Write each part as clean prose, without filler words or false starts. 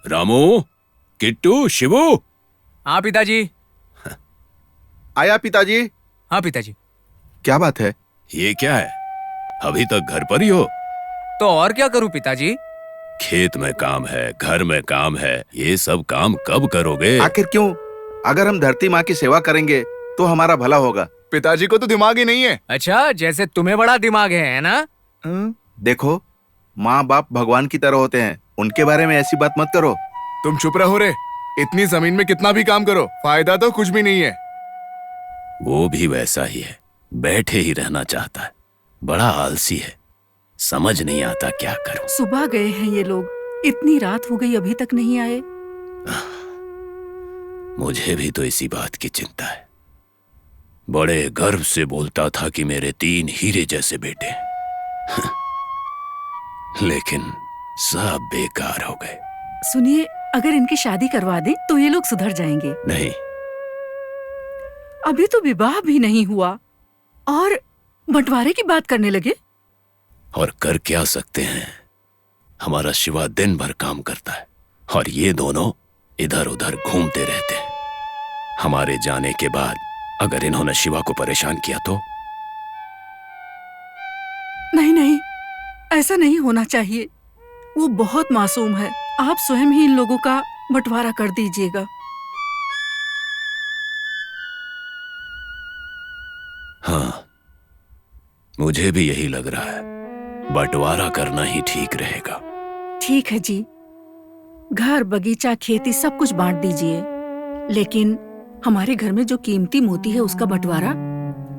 रामू, किट्टू, शिवू। हाँ पिताजी। आया पिताजी। हाँ पिताजी। क्या बात है? ये क्या है? अभी तक घर पर ही हो? तो और क्या करूँ पिताजी? खेत में काम है, घर में काम है, ये सब काम कब करोगे? आखिर क्यों? अगर हम धरती माँ की सेवा करेंगे तो हमारा भला होगा। पिताजी को तो दिमाग ही नहीं है। अच्छा, जैसे तुम्हें बड़ा दिमाग है ना? देखो, माँ बाप भगवान की तरह होते हैं, उनके बारे में ऐसी बात मत करो। तुम चुप रहो रे। इतनी जमीन में कितना भी काम करो, फायदा तो कुछ भी नहीं है। वो भी वैसा ही है, बैठे ही रहना चाहता है, बड़ा आलसी है, समझ नहीं आता क्या करूं। सुबह गए हैं ये लोग, इतनी रात हो गई अभी तक नहीं आए। मुझे भी तो इसी बात की चिंता है। बड़े गर्व से बोलता था कि मेरे 3 हीरे जैसे बेटे हैं। लेकिन सब बेकार हो गए। सुनिए, अगर इनकी शादी करवा दें तो ये लोग सुधर जाएंगे। नहीं, अभी तो विवाह भी नहीं हुआ और बंटवारे की बात करने लगे। और कर क्या सकते हैं? हमारा शिवा दिन भर काम करता है और ये दोनों इधर उधर घूमते रहते हैं। हमारे जाने के बाद अगर इन्होंने शिवा को परेशान किया तो? नहीं नहीं, ऐसा नहीं होना चाहिए। वो बहुत मासूम है। आप स्वयं ही इन लोगों का बंटवारा कर दीजिएगा। हाँ, मुझे भी यही लग रहा है, बंटवारा करना ही ठीक रहेगा। ठीक है जी, घर बगीचा खेती सब कुछ बांट दीजिए, लेकिन हमारे घर में जो कीमती मोती है उसका बंटवारा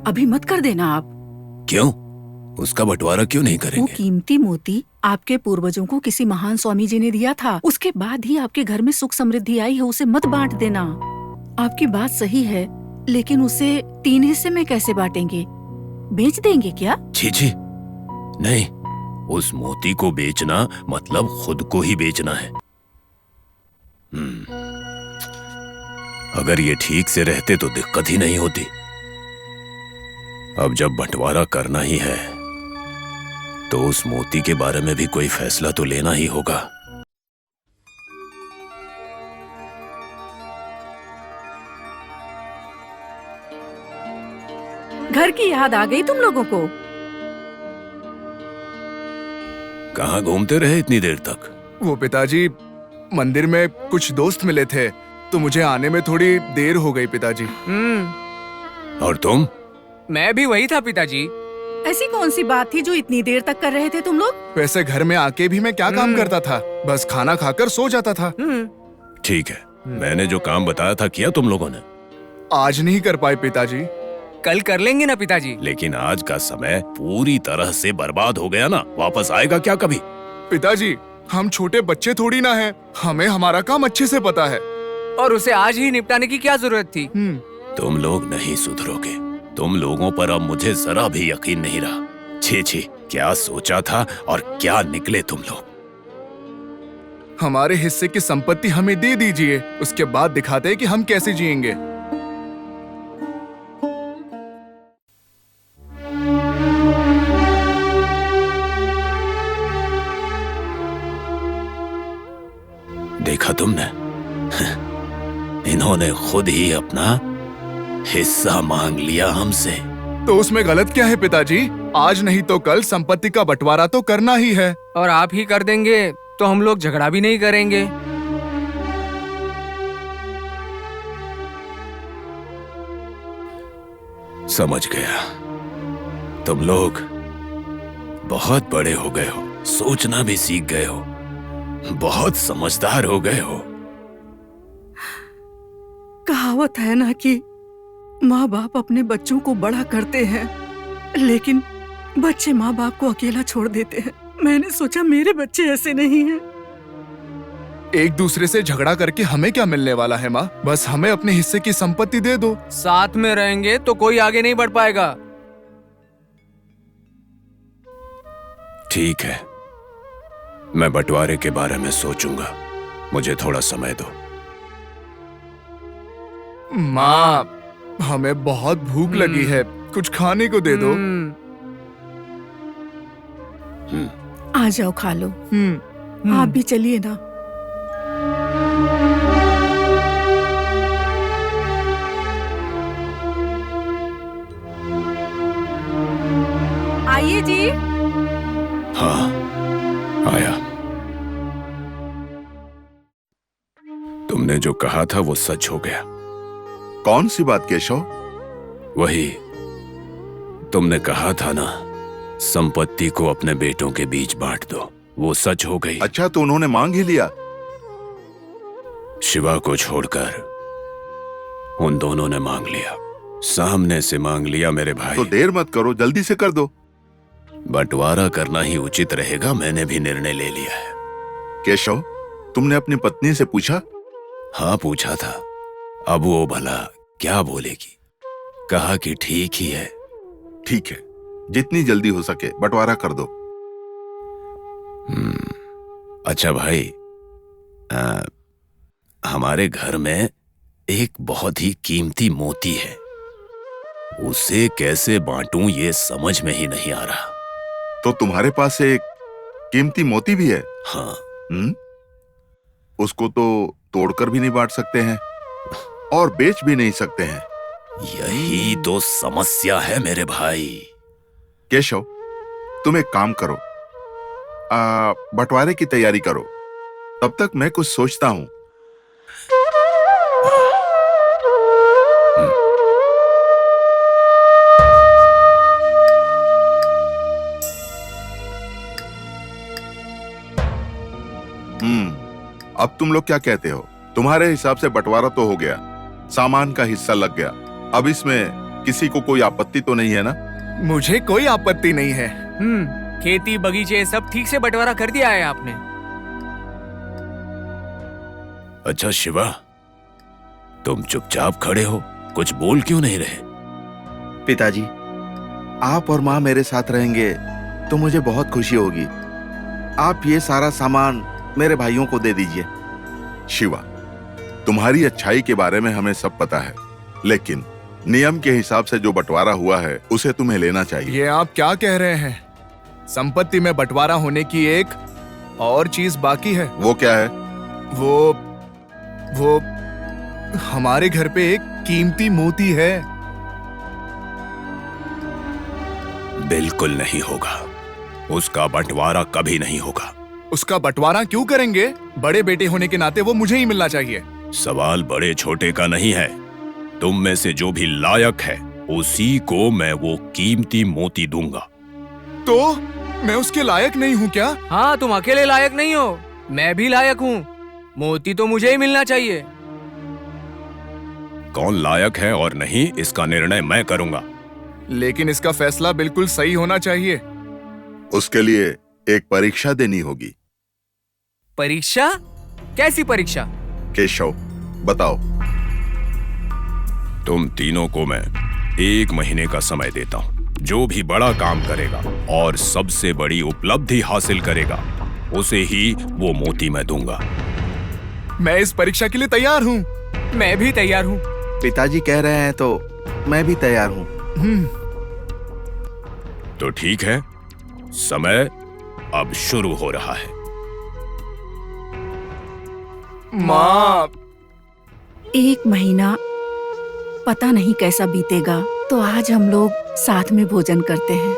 अभी मत कर देना आप। क्यों? उसका बंटवारा क्यों नहीं वो करेंगे? कीमती मोती आपके पूर्वजों को किसी महान स्वामी जी ने दिया था, उसके बाद ही आपके घर में सुख समृद्धि आई है। उसे मत बांट देना। आपकी बात सही है, लेकिन उसे 3 हिस्से में कैसे बांटेंगे? बेच देंगे क्या? छी छी, नहीं, उस मोती को बेचना मतलब खुद को ही बेचना है। अगर ये ठीक से रहते तो दिक्कत ही नहीं होती। अब जब बंटवारा करना ही है तो उस मोती के बारे में भी कोई फैसला तो लेना ही होगा। घर की याद आ गई तुम लोगों को? कहाँ घूमते रहे इतनी देर तक? वो पिताजी, मंदिर में कुछ दोस्त मिले थे तो मुझे आने में थोड़ी देर हो गई पिताजी। और तुम? मैं भी वही था पिताजी। ऐसी कौन सी बात थी जो इतनी देर तक कर रहे थे तुम लोग? वैसे घर में आके भी मैं क्या काम करता था, बस खाना खाकर सो जाता था। ठीक है, मैंने जो काम बताया था किया तुम लोगों ने? आज नहीं कर पाए पिताजी। कल कर लेंगे ना पिताजी। लेकिन आज का समय पूरी तरह से बर्बाद हो गया ना, वापस आएगा क्या कभी? पिताजी, हम छोटे बच्चे थोड़ी ना हैं, हमें हमारा काम अच्छे से पता है। और उसे आज ही निपटाने की क्या जरूरत थी? तुम लोग नहीं सुधरोगे। तुम लोगों पर अब मुझे जरा भी यकीन नहीं रहा। छी छी, क्या सोचा था और क्या निकले तुम लोग। हमारे हिस्से की संपत्ति हमें दे दीजिए, उसके बाद दिखाते हैं कि हम कैसे जिएंगे। देखा तुमने? इन्होंने खुद ही अपना हिस्सा मांग लिया हमसे। तो उसमें गलत क्या है पिताजी? आज नहीं तो कल संपत्ति का बंटवारा तो करना ही है। और आप ही कर देंगे तो हम लोग झगड़ा भी नहीं करेंगे। समझ गया, तुम लोग बहुत बड़े हो गए हो, सोचना भी सीख गए हो, बहुत समझदार हो गए हो। कहावत है ना कि माँ बाप अपने बच्चों को बड़ा करते हैं, लेकिन बच्चे माँ बाप को अकेला छोड़ देते हैं। मैंने सोचा मेरे बच्चे ऐसे नहीं हैं। एक दूसरे से झगड़ा करके हमें क्या मिलने वाला है माँ? बस हमें अपने हिस्से की संपत्ति दे दो। साथ में रहेंगे तो कोई आगे नहीं बढ़ पाएगा। ठीक है, मैं बंटवारे के बारे में सोचूंगा, मुझे थोड़ा समय दो। माँ, हमें बहुत भूख लगी है, कुछ खाने को दे दो। आ जाओ खा लो। आप भी चलिए ना। तुमने जो कहा था वो सच हो गया। कौन सी बात केशव? वही तुमने कहा था ना, संपत्ति को अपने बेटों के बीच बांट दो, वो सच हो गई। अच्छा, तो उन्होंने मांग ही लिया? शिवा को छोड़कर उन दोनों ने मांग लिया, सामने से मांग लिया मेरे भाई। तो देर मत करो, जल्दी से कर दो। बंटवारा करना ही उचित रहेगा, मैंने भी निर्णय ले लिया है। केशव, तुमने अपनी पत्नी से पूछा? हाँ, पूछा था। अब वो भला क्या बोलेगी? कहा कि ठीक ही है। ठीक है, जितनी जल्दी हो सके बंटवारा कर दो। अच्छा भाई, हमारे घर में एक बहुत ही कीमती मोती है, उसे कैसे बांटूं ये समझ में ही नहीं आ रहा। तो तुम्हारे पास एक कीमती मोती भी है? हाँ। उसको तो तोड़कर भी नहीं बांट सकते हैं और बेच भी नहीं सकते हैं। यही तो समस्या है मेरे भाई। केशव, तुम एक काम करो, बंटवारे की तैयारी करो, तब तक मैं कुछ सोचता हूं। अब तुम लोग क्या कहते हो? तुम्हारे हिसाब से बंटवारा तो हो गया, सामान का हिस्सा लग गया, अब इसमें किसी को कोई आपत्ति तो नहीं है ना? मुझे कोई आपत्ति नहीं है। खेती बगीचे सब ठीक से बंटवारा कर दिया है आपने। अच्छा शिवा, तुम चुपचाप खड़े हो, कुछ बोल क्यों नहीं रहे? पिताजी, आप और माँ मेरे साथ रहेंगे तो मुझे बहुत खुशी होगी। आप ये सारा सामान मेरे भाइयों को दे दीजिए। शिवा, तुम्हारी अच्छाई के बारे में हमें सब पता है, लेकिन नियम के हिसाब से जो बंटवारा हुआ है उसे तुम्हें लेना चाहिए। ये आप क्या कह रहे हैं? संपत्ति में बंटवारा होने की एक और चीज बाकी है। वो क्या है? वो हमारे घर पे एक कीमती मोती है। बिल्कुल नहीं होगा, उसका बंटवारा कभी नहीं होगा। उसका बंटवारा क्यों करेंगे? बड़े बेटे होने के नाते वो मुझे ही मिलना चाहिए। सवाल बड़े छोटे का नहीं है, तुम में से जो भी लायक है उसी को मैं वो कीमती मोती दूंगा। तो मैं उसके लायक नहीं हूँ क्या? हाँ, तुम अकेले लायक नहीं हो, मैं भी लायक हूँ। मोती तो मुझे ही मिलना चाहिए। कौन लायक है और नहीं, इसका निर्णय मैं करूंगा। लेकिन इसका फैसला बिल्कुल सही होना चाहिए। उसके लिए एक परीक्षा देनी होगी। परीक्षा? कैसी परीक्षा? केशव, बताओ। तुम तीनों को मैं 1 महीने का समय देता हूँ। जो भी बड़ा काम करेगा और सबसे बड़ी उपलब्धि हासिल करेगा उसे ही वो मोती मैं दूंगा। मैं इस परीक्षा के लिए तैयार हूँ। मैं भी तैयार हूँ। पिताजी कह रहे हैं तो मैं भी तैयार हूँ। तो ठीक है, समय अब शुरू हो रहा है। माँ, 1 महीना पता नहीं कैसा बीतेगा, तो आज हम लोग साथ में भोजन करते हैं।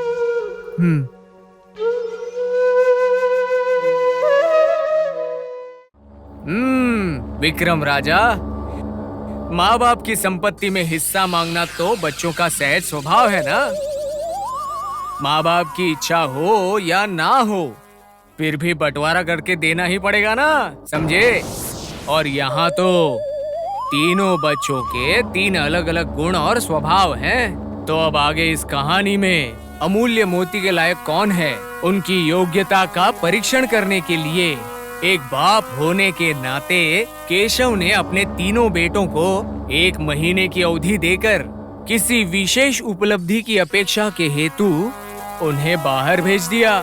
विक्रम राजा, माँ बाप की संपत्ति में हिस्सा मांगना तो बच्चों का सहज स्वभाव है ना। माँ बाप की इच्छा हो या ना हो, फिर भी बंटवारा करके देना ही पड़ेगा ना, समझे? और यहाँ तो तीनों बच्चों के 3 अलग अलग गुण और स्वभाव हैं। तो अब आगे इस कहानी में अमूल्य मोती के लायक कौन है, उनकी योग्यता का परीक्षण करने के लिए एक बाप होने के नाते केशव ने अपने तीनों बेटों को 1 महीने की अवधि देकर किसी विशेष उपलब्धि की अपेक्षा के हेतु उन्हें बाहर भेज दिया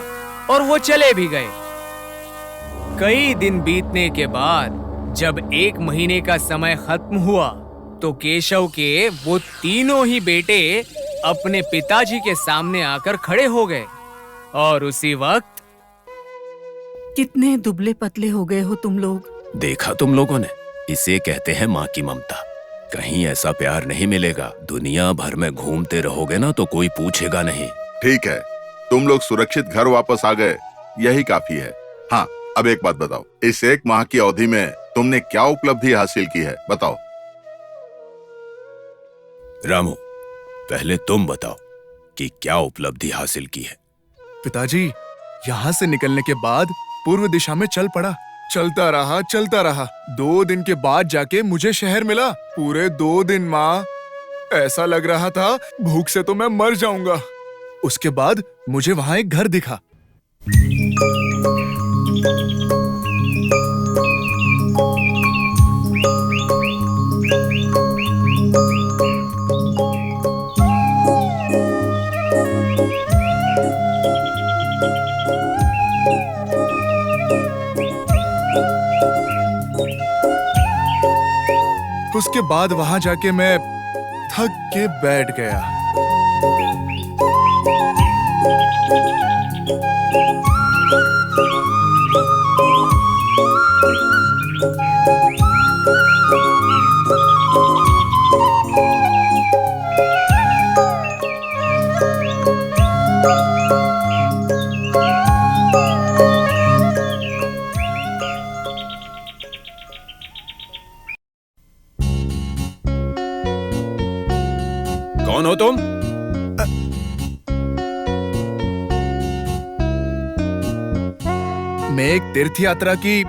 और वो चले भी गए। कई दिन बीतने के बाद जब 1 महीने का समय खत्म हुआ तो केशव के वो तीनों ही बेटे अपने पिताजी के सामने आकर खड़े हो गए। और उसी वक्त कितने दुबले पतले हो गए हो तुम लोग। देखा तुम लोगों ने, इसे कहते हैं माँ की ममता। कहीं ऐसा प्यार नहीं मिलेगा। दुनिया भर में घूमते रहोगे ना तो कोई पूछेगा नहीं। ठीक है, तुम लोग सुरक्षित घर वापस आ गए, यही काफी है। हाँ, अब एक बात बताओ, इस 1 माह की अवधि में तुमने क्या उपलब्धि हासिल की है, बताओ। रामू, पहले तुम बताओ कि क्या उपलब्धि हासिल की है। पिताजी, यहाँ से निकलने के बाद पूर्व दिशा में चल पड़ा। चलता रहा 2 दिन के बाद जाके मुझे शहर मिला। पूरे 2 दिन माँ, ऐसा लग रहा था भूख से तो मैं मर जाऊंगा। उसके बाद मुझे वहां एक घर दिखा। उसके बाद वहां जाके मैं थक के बैठ गया। कौन हो तुम? मैं एक तीर्थ यात्रा की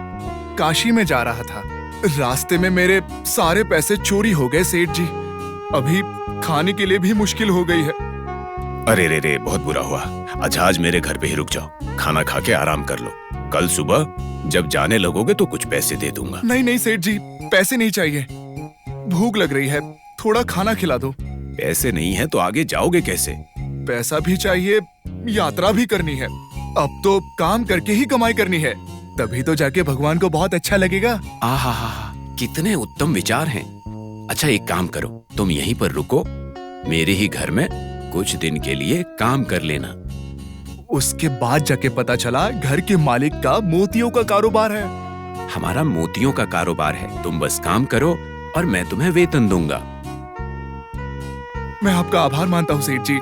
काशी में जा रहा था। रास्ते में मेरे सारे पैसे चोरी हो गए सेठ जी। अभी खाने के लिए भी मुश्किल हो गई है। अरे रे रे, बहुत बुरा हुआ। अच्छा, आज मेरे घर पे ही रुक जाओ, खाना खा के आराम कर लो। कल सुबह जब जाने लगोगे तो कुछ पैसे दे दूंगा। नहीं सेठ जी, पैसे नहीं चाहिए। भूख लग रही है, थोड़ा खाना खिला दो। पैसे नहीं है तो आगे जाओगे कैसे? पैसा भी चाहिए, यात्रा भी करनी है। अब तो काम करके ही कमाई करनी है, तभी तो जाके भगवान को बहुत अच्छा लगेगा। आहा, कितने उत्तम विचार हैं। अच्छा, एक काम करो, तुम यहीं पर रुको, मेरे ही घर में कुछ दिन के लिए काम कर लेना। उसके बाद जाके पता चला घर के मालिक का मोतियों का कारोबार है। हमारा मोतियों का कारोबार है, तुम बस काम करो और मैं तुम्हें वेतन दूंगा। मैं आपका आभार मानता हूँ सेठ जी,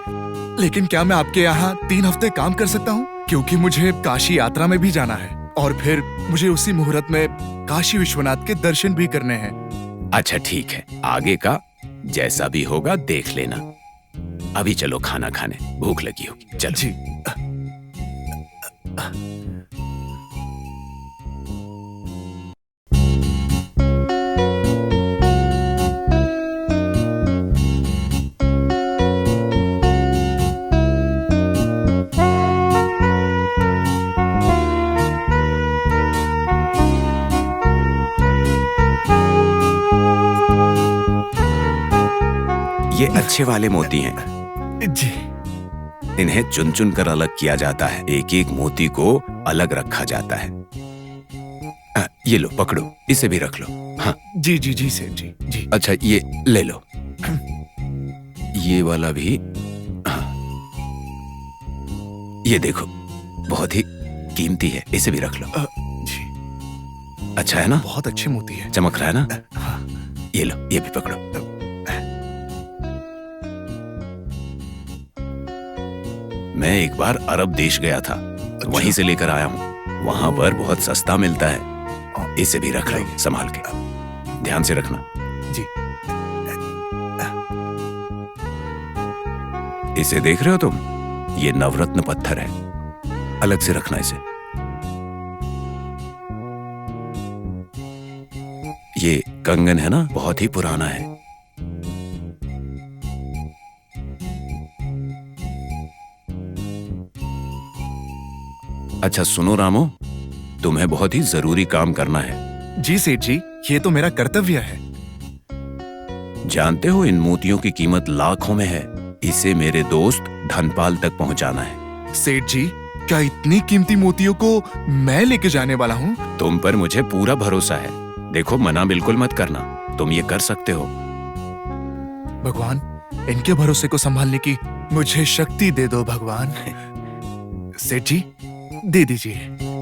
लेकिन क्या मैं आपके यहाँ 3 हफ्ते काम कर सकता हूँ? क्योंकि मुझे काशी यात्रा में भी जाना है और फिर मुझे उसी मुहूर्त में काशी विश्वनाथ के दर्शन भी करने हैं। अच्छा ठीक है, आगे का जैसा भी होगा देख लेना। अभी चलो खाना खाने, भूख लगी होगी। चलो जी। ये अच्छे वाले मोती हैं। जी। इन्हें चुन चुन कर अलग किया जाता है, एक एक मोती को अलग रखा जाता है। ये लो, पकड़ो, इसे भी रख लो। हाँ जी सेठ जी। जी। अच्छा, ये ले लो, ये वाला भी। हाँ, ये देखो, बहुत ही कीमती है, इसे भी रख लो। जी। अच्छा है ना? बहुत अच्छे मोती है। चमक रहा है ना? हाँ। ये लो, ये भी पकड़ो। मैं एक बार अरब देश गया था, वहीं से लेकर आया हूँ। वहां पर बहुत सस्ता मिलता है। इसे भी रख लो संभाल के, ध्यान से रखना। जी। इसे देख रहे हो तुम? ये नवरत्न पत्थर है, अलग से रखना इसे। ये कंगन है ना, बहुत ही पुराना है। अच्छा सुनो रामू, तुम्हें बहुत ही जरूरी काम करना है। जी सेठ जी, ये तो मेरा कर्तव्य है। जानते हो इन मोतियों की कीमत लाखों में है। इसे मेरे दोस्त धनपाल तक पहुंचाना है। सेठ जी, क्या इतनी कीमती मोतियों को मैं लेके जाने वाला हूँ? तुम पर मुझे पूरा भरोसा है। देखो, मना बिल्कुल मत करना, तुम ये कर सकते हो। भगवान, इनके भरोसे को संभालने की मुझे शक्ति दे दो भगवान। सेठ जी, दे दीजिए।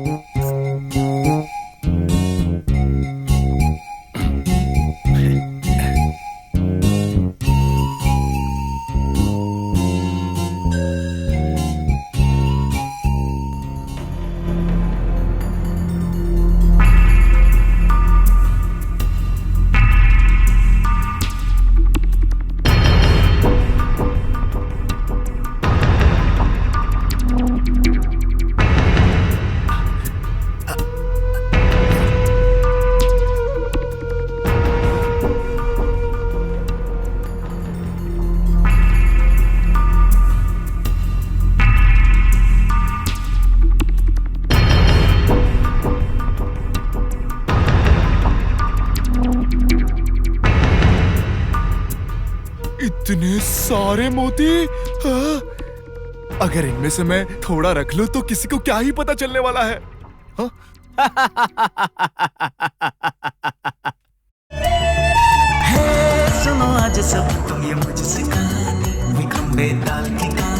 इतने सारे मोती। हाँ? अगर इनमें से मैं थोड़ा रख लूं तो किसी को क्या ही पता चलने वाला है। हाँ? है सुनो आज सब तुम ये मुझसे कहानी, विक्रम बेताल की कहानी।